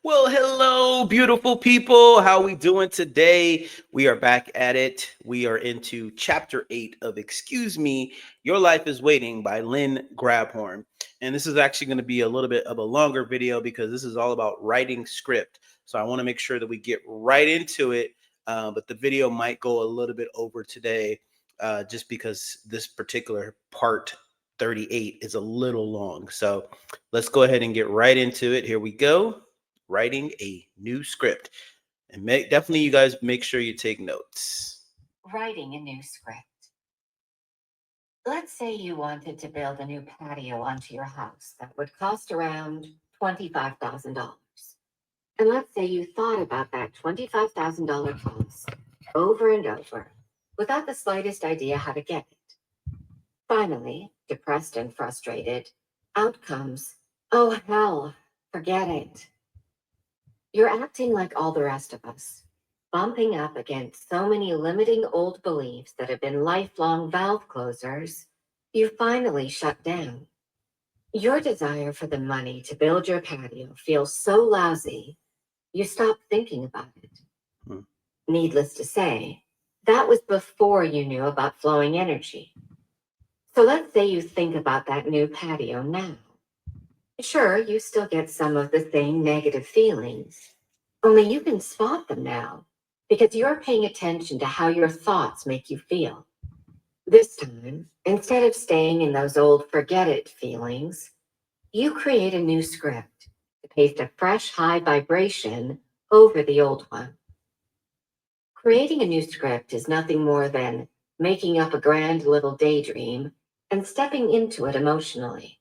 Well, hello, beautiful people. How we doing today? We are back at it. We are into chapter 8 of Excuse Me, Your Life is Waiting by Lynn Grabhorn. And this is actually going to be a little bit of a longer video because this is all about writing script. So I want to make sure that we get right into it. But the video might go a little bit over today just because this particular part 38 is a little long. So let's go ahead and get right into it. Here we go. Writing a new script. And definitely you guys make sure you take notes. Writing a new script. Let's say you wanted to build a new patio onto your house that would cost around $25,000. And let's say you thought about that $25,000 cost over and over without the slightest idea how to get it. Finally, depressed and frustrated, out comes, oh hell, forget it. You're acting like all the rest of us, bumping up against so many limiting old beliefs that have been lifelong valve closers, you finally shut down. Your desire for the money to build your patio feels so lousy, you stop thinking about it. Hmm. Needless to say, that was before you knew about flowing energy. So let's say you think about that new patio now. Sure, you still get some of the same negative feelings, only you can spot them now because you're paying attention to how your thoughts make you feel. This time, instead of staying in those old forget it feelings, you create a new script to paste a fresh high vibration over the old one. Creating a new script is nothing more than making up a grand little daydream and stepping into it emotionally.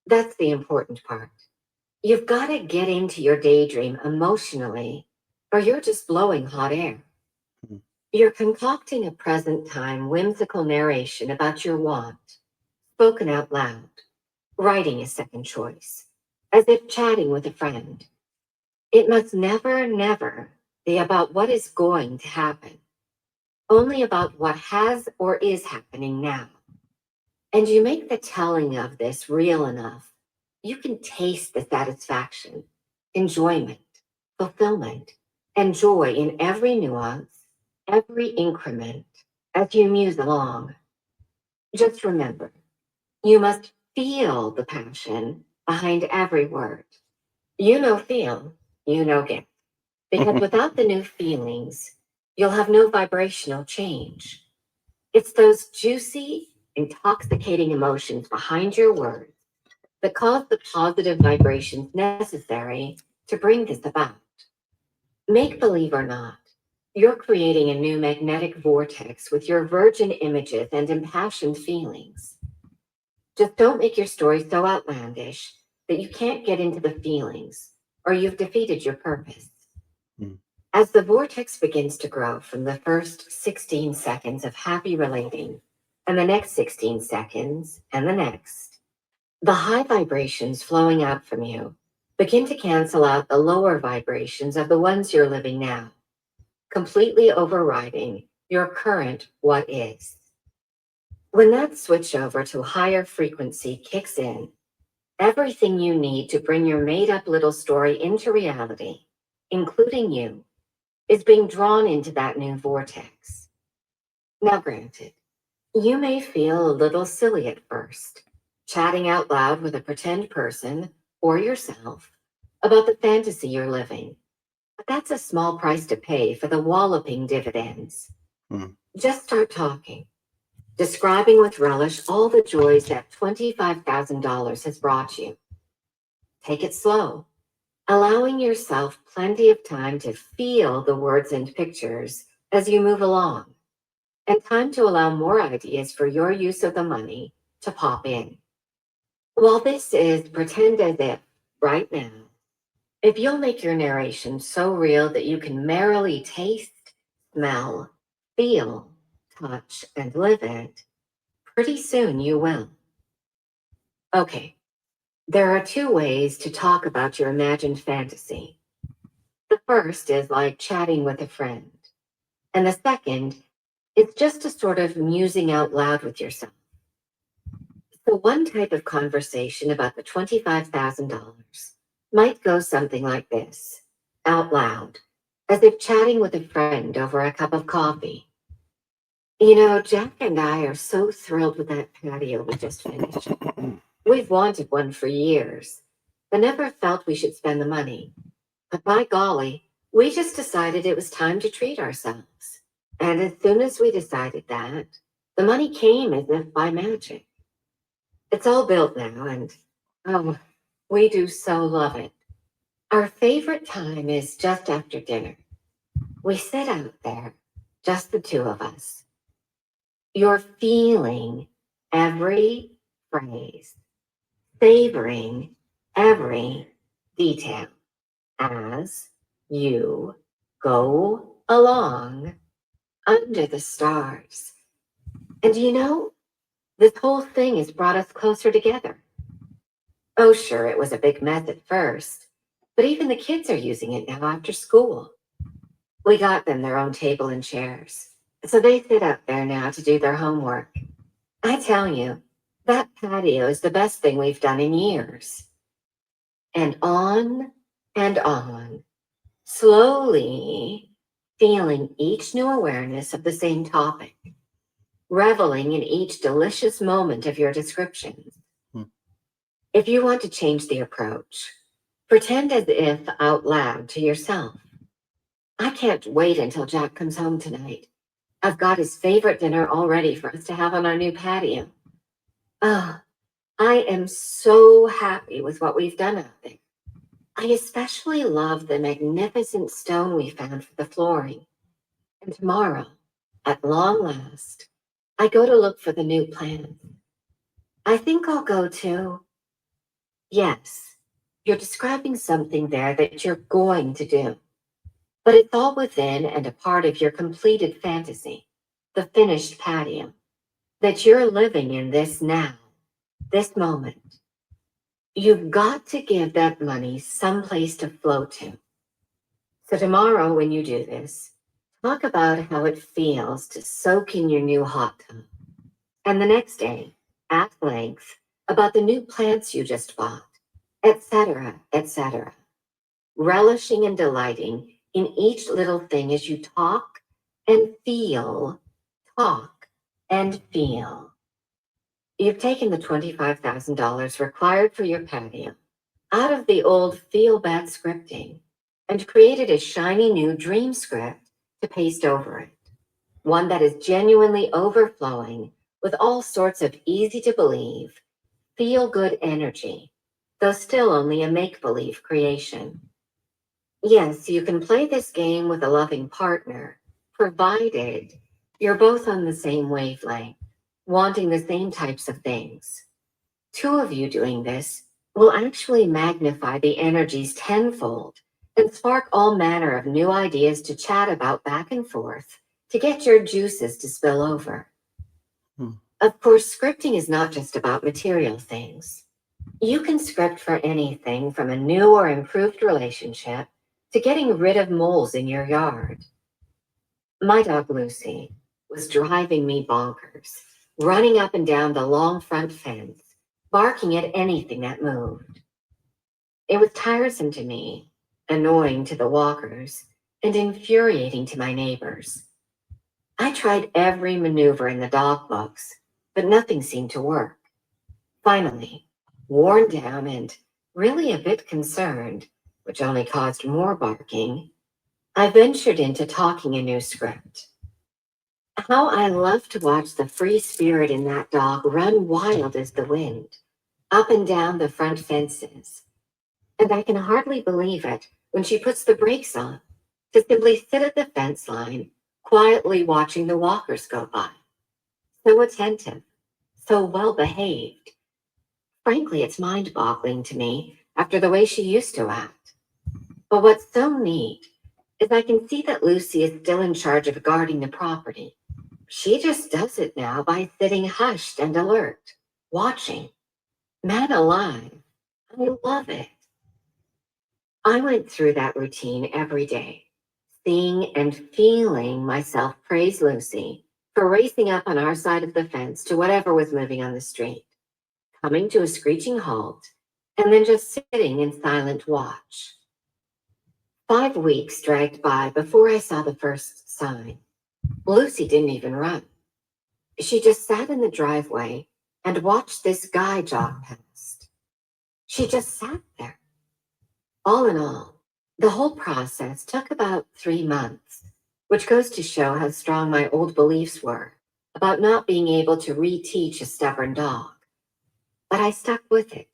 That's the important part. You've got to get into your daydream emotionally, or you're just blowing hot air. Hmm. You're concocting a present time whimsical narration about your want, spoken out loud, writing a second choice, as if chatting with a friend. It must never, never be about what is going to happen, only about what has or is happening now. And you make the telling of this real enough, you can taste the satisfaction, enjoyment, fulfillment, and joy in every nuance, every increment as you muse along. Just remember, you must feel the passion behind every word. You know, feel, you know, get. Because without the new feelings, you'll have no vibrational change. It's those juicy, intoxicating emotions behind your words that cause the positive vibrations necessary to bring this about. Make believe or not, you're creating a new magnetic vortex with your virgin images and impassioned feelings. Just don't make your story so outlandish that you can't get into the feelings, or you've defeated your purpose. Hmm. As the vortex begins to grow from the first 16 seconds of happy relating, and the next 16 seconds, and the next, the high vibrations flowing out from you begin to cancel out the lower vibrations of the ones you're living now, completely overriding your current what is. When that switch over to higher frequency kicks in, everything you need to bring your made up little story into reality, including you, is being drawn into that new vortex. Now, granted, you may feel a little silly at first, chatting out loud with a pretend person or yourself about the fantasy you're living. But that's a small price to pay for the walloping dividends. Hmm. Just start talking, describing with relish all the joys that $25,000 has brought you. Take it slow, allowing yourself plenty of time to feel the words and pictures as you move along, and time to allow more ideas for your use of the money to pop in. While this is pretend as if, right now, if you'll make your narration so real that you can merrily taste, smell, feel, touch, and live it, pretty soon you will. Okay, there are two ways to talk about your imagined fantasy. The first is like chatting with a friend, and the second is just a sort of musing out loud with yourself. So, one type of conversation about the $25,000 might go something like this, out loud, as if chatting with a friend over a cup of coffee. Jack and I are so thrilled with that patio we just finished. We've wanted one for years, but never felt we should spend the money. But by golly, we just decided it was time to treat ourselves. And as soon as we decided that, the money came as if by magic. It's all built now, and oh, we do so love it. Our favorite time is just after dinner. We sit out there, just the two of us. You're feeling every phrase, savoring every detail as you go along under the stars. And this whole thing has brought us closer together. Oh, sure, it was a big mess at first, but even the kids are using it now after school. We got them their own table and chairs, so they sit up there now to do their homework. I tell you, that patio is the best thing we've done in years. And on, slowly feeling each new awareness of the same topic, reveling in each delicious moment of your descriptions. Hmm. If you want to change the approach, pretend as if out loud to yourself. I can't wait until Jack comes home tonight. I've got his favorite dinner all ready for us to have on our new patio. Oh, I am so happy with what we've done out there. I especially love the magnificent stone we found for the flooring. And tomorrow, at long last, I go to look for the new plans. I think I'll go to... Yes, you're describing something there that you're going to do. But it's all within and a part of your completed fantasy, the finished patio, that you're living in this now, this moment. You've got to give that money someplace to flow to. So tomorrow when you do this, talk about how it feels to soak in your new hot tub. And the next day, at length, about the new plants you just bought, etc., etc., relishing and delighting in each little thing as you talk and feel. You've taken the $25,000 required for your patio out of the old feel-bad scripting and created a shiny new dream script to paste over it, one that is genuinely overflowing with all sorts of easy-to-believe, feel-good energy, though still only a make-believe creation. Yes, you can play this game with a loving partner, provided you're both on the same wavelength, wanting the same types of things. Two of you doing this will actually magnify the energies tenfold and spark all manner of new ideas to chat about back and forth to get your juices to spill over. Hmm. Of course, scripting is not just about material things. You can script for anything from a new or improved relationship to getting rid of moles in your yard. My dog Lucy was driving me bonkers, running up and down the long front fence, barking at anything that moved. It was tiresome to me, annoying to the walkers, and infuriating to my neighbors. I tried every maneuver in the dog books, but nothing seemed to work. Finally, worn down and really a bit concerned, which only caused more barking, I ventured into talking a new script. How I love to watch the free spirit in that dog run wild as the wind, up and down the front fences. And I can hardly believe it when she puts the brakes on to simply sit at the fence line, quietly watching the walkers go by. So attentive, so well behaved. Frankly, it's mind-boggling to me after the way she used to act. But what's so neat is I can see that Lucy is still in charge of guarding the property. She just does it now by sitting hushed and alert, watching. Man alive, I love it. I went through that routine every day, seeing and feeling myself praise Lucy for racing up on our side of the fence to whatever was moving on the street, coming to a screeching halt, and then just sitting in silent watch. 5 weeks dragged by before I saw the first sign. Lucy didn't even run. She just sat in the driveway and watched this guy jog past. She just sat there. All in all, the whole process took about 3 months, which goes to show how strong my old beliefs were about not being able to reteach a stubborn dog. But I stuck with it,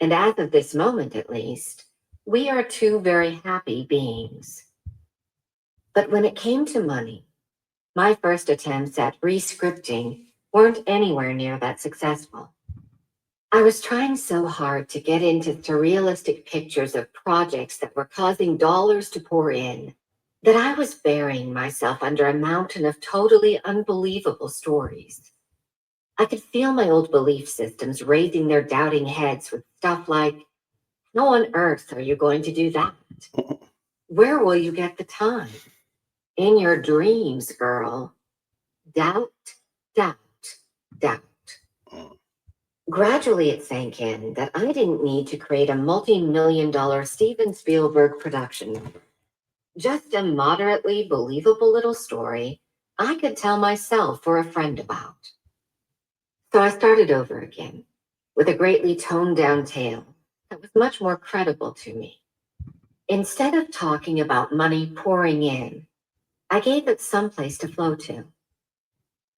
and as of this moment at least, we are two very happy beings. But when it came to money, my first attempts at re-scripting weren't anywhere near that successful. I was trying so hard to get into surrealistic pictures of projects that were causing dollars to pour in that I was burying myself under a mountain of totally unbelievable stories. I could feel my old belief systems raising their doubting heads with stuff like, how on earth are you going to do that? Where will you get the time? In your dreams, girl. Doubt, doubt, doubt. Gradually, it sank in that I didn't need to create a multi-million-dollar Steven Spielberg production. Just a moderately believable little story I could tell myself or a friend about. So I started over again with a greatly toned-down tale that was much more credible to me. Instead of talking about money pouring in, I gave it some place to flow to.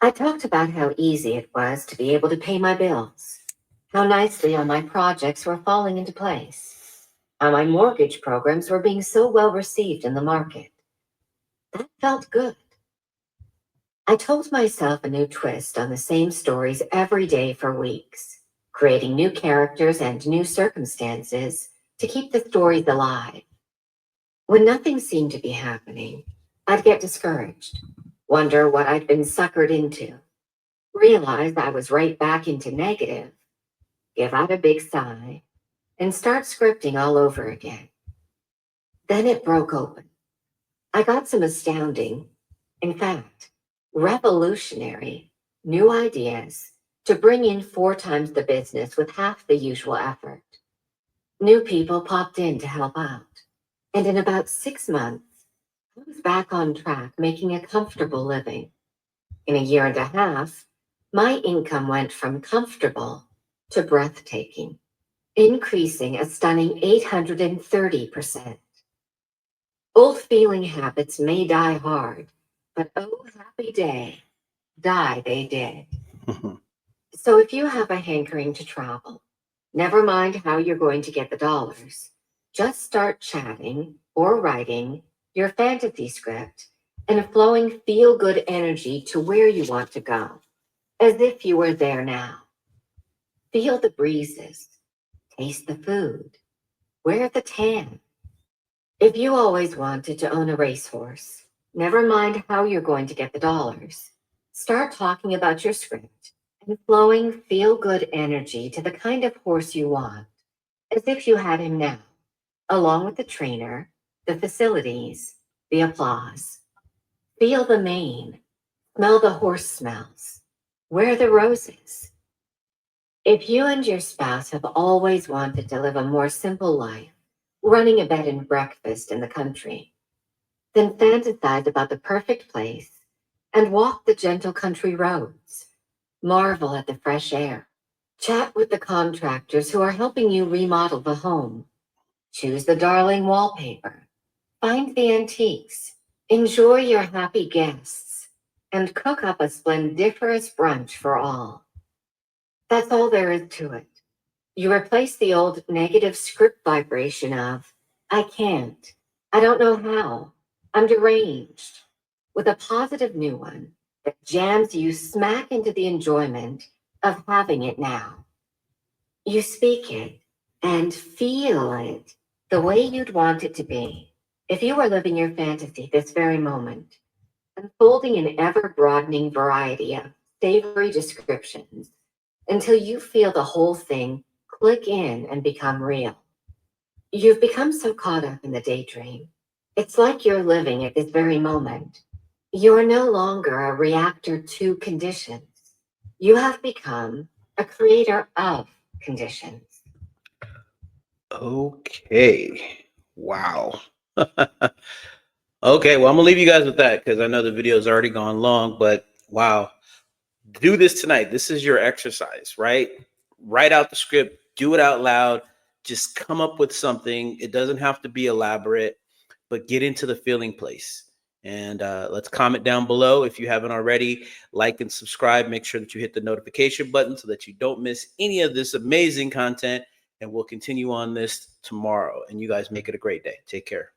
I talked about how easy it was to be able to pay my bills, how nicely all my projects were falling into place, how my mortgage programs were being so well received in the market. That felt good. I told myself a new twist on the same stories every day for weeks, creating new characters and new circumstances to keep the stories alive. When nothing seemed to be happening, I'd get discouraged, wonder what I'd been suckered into, realize I was right back into negative, give out a big sigh, and start scripting all over again. Then it broke open. I got some astounding, in fact, revolutionary, new ideas to bring in 4 times the business with half the usual effort. New people popped in to help out, and in about 6 months, I was back on track making a comfortable living. In a year and a half, my income went from comfortable to breathtaking, increasing a stunning 830%. Old feeling habits may die hard, but oh, happy day, die they did. So if you have a hankering to travel, never mind how you're going to get the dollars. Just start chatting or writing your fantasy script and flowing feel-good energy to where you want to go, as if you were there now. Feel the breezes, taste the food, wear the tan. If you always wanted to own a racehorse, never mind how you're going to get the dollars. Start talking about your script and flowing feel-good energy to the kind of horse you want, as if you had him now, along with the trainer, the facilities, the applause. Feel the mane, smell the horse smells, wear the roses. If you and your spouse have always wanted to live a more simple life, running a bed and breakfast in the country, then fantasize about the perfect place and walk the gentle country roads. Marvel at the fresh air. Chat with the contractors who are helping you remodel the home. Choose the darling wallpaper. Find the antiques. Enjoy your happy guests. And cook up a splendiferous brunch for all. That's all there is to it. You replace the old negative script vibration of, I can't, I don't know how, I'm deranged, with a positive new one that jams you smack into the enjoyment of having it now. You speak it and feel it the way you'd want it to be if you were living your fantasy this very moment, unfolding an ever-broadening variety of savory descriptions until you feel the whole thing click in and become real. You've become so caught up in the daydream. It's like you're living at this very moment. You are no longer a reactor to conditions. You have become a creator of conditions. Okay. Wow. Okay, well, I'm gonna leave you guys with that because I know the video's already gone long, but wow. Do this tonight. This is your exercise, right? Write out the script, do it out loud, just come up with something. It doesn't have to be elaborate, but get into the feeling place. And let's comment down below if you haven't already. Like and subscribe. Make sure that you hit the notification button so that you don't miss any of this amazing content. And we'll continue on this tomorrow. And you guys make it a great day. Take care.